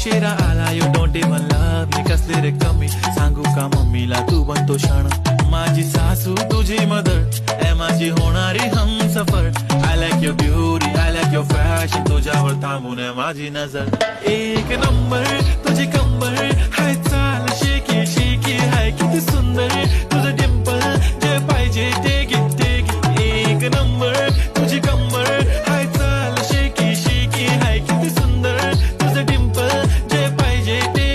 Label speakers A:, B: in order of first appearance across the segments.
A: उशिरा आला you don't even love me कसले रे कमी सांगू का मम्मीला तू बनतो क्षण माझी सासू तुझी मदर ए माझी होणारी Humsafar I like your beauty I like your fashion तुझ्यावर थांबून आहे माझी नजर एक नंबर तुझी कंबर हाय चाल शेकी शेकी हाय किती सुंदर तुझं डिंपल जे पाहिजे ते एक नंबर तुझी कंबर हाय चाल शेकी शेकी हाय किती सुंदर तुझं डिंपल जे पाहिजे ते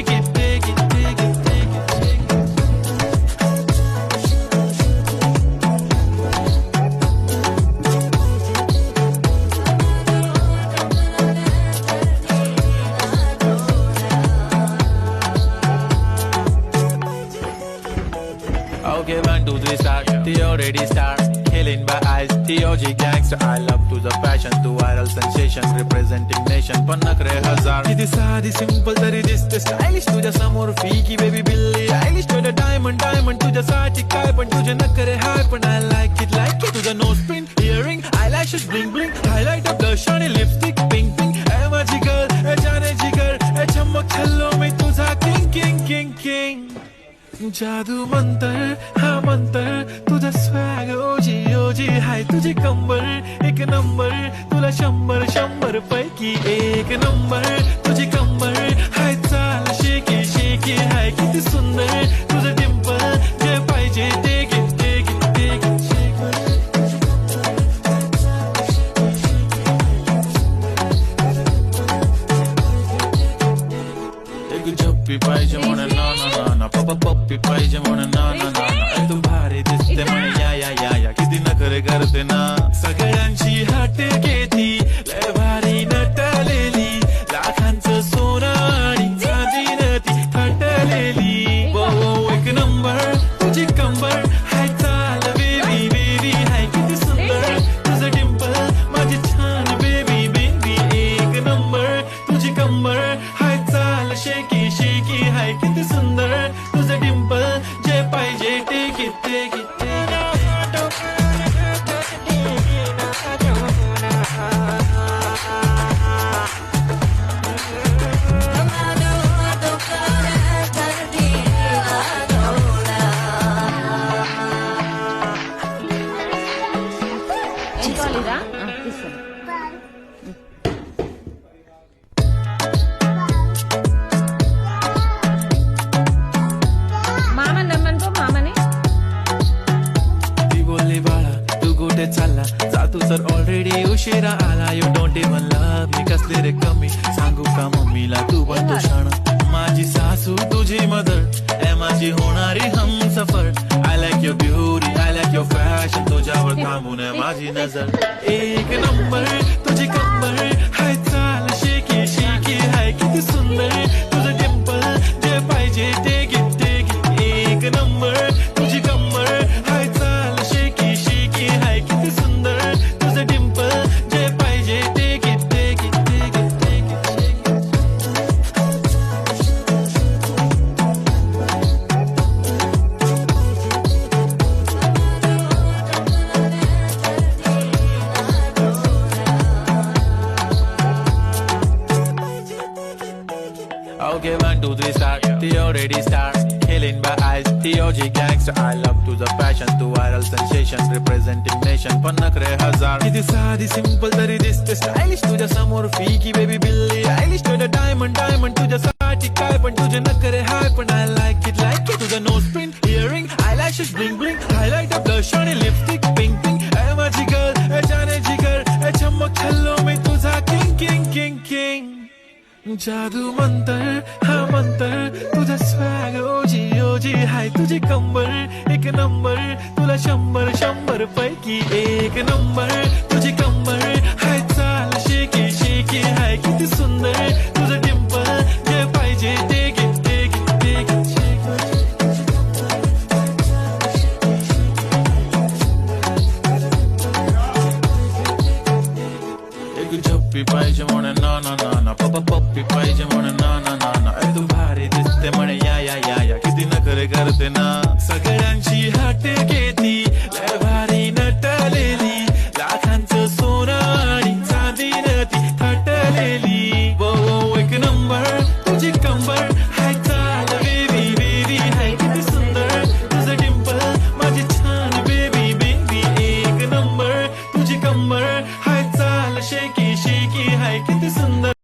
A: Okay, 1, 2, 3, start. The already start. Killing by eyes. The OG gangster. I love to the fashion, to viral sensation, representing nation. पन्नाकरे हजार. किती साधी simple तरी दिसते stylish. तुझ्या समोर फीकी baby बिल्ली. Stylish to the diamond तुझ्यासाठी काय पण तुझे नखरे हाय पण I like it. तुझं nose pin, earring, eyelashes bling bling. Highlight of blush आणि lipstick pink pink. ए माझी girl, ए जाने जिगर, ए चमक छल्लो मी तुझा king. जादू मंतर हा मंतर तुझा स्वॅग ओजी हाय तुझी कंबर एक नंबर तुला 100 पैकी एक नंबर तुझी कंबर हाय चाल शेकी शेकी हाय किती सुंदर तुझं डिंपल जे पाहिजे ते झप्पी पाहिजे म्हणून ना पप्पी पाहिजे म्हणून ना तू भारी दिसते म्हणे या किती नखरे करते ना सगळ्यांची हट घेती लय भारी नटलेली लाखांचं सोनं आणि चांदीनं ती फटलेली एक नंबर तुझी कंबर हाय चाल बेबी हाय किती सुंदर तुझं डिंपल माझी छान बेबी एक नंबर तुझी कंबर हाय चाल शेकी शेकी हाय किती सुंदर तुझं डिंपल जे पाहिजे ते चालला जातू सर ऑलरेडी उशिरा आला you don't even love me कसले रे कमी सांगू का मम्मीला तू बनतो क्षण माझी सासू तुझी मदर ए माझी होणारी Humsafar I like your beauty I like your fashion तुझ्यावर थांबून आहे माझी नजर एक नंबर तुझी कंबर हाय चाल शेकी शेकी हाय किती सुंदर तुझं डिंपल जे पाहिजे ते एक नंबर तुझी कंबर हाय चाल शेकी शेकी हाय किती सुंदर तुझं डिंपल जे पाहिजे ते Okay, 1, 2, 3, start. The already start. Killing by eyes. The OG gangster. I love to the fashion, to viral sensation, representing nation. पन्नाकरे हजार. किती साधी simple तरी दिसते stylish. तुझ्या समोर फीकी baby बिल्ली. Stylish to the diamond तुझ्यासाठी काय पण तुझे नखरे हाय पण I like it. तुझं nose pin, earring, eyelashes bling bling. Highlight of blush आणि lipstick pink pink. ए माझी girl, ए जाने जिगर, ए चमक छल्लो मी तुझा king. जादू मंतर हा मंतर तुझा स्वॅग ओजी हाय तुझी कंबर एक नंबर तुला 100 पैकी एक नंबर तुझी कंबर हाय चाल शेकी शेकी हाय किती सुंदर तुझं डिंपल जे पाहिजे ते झप्पी पाहिजे म्हणून ना पप्पी पाहिजे म्हणून ना तू भारी दिसते म्हणे या किती नखरे करते ना सगळ्यांची हट घेती लय भारी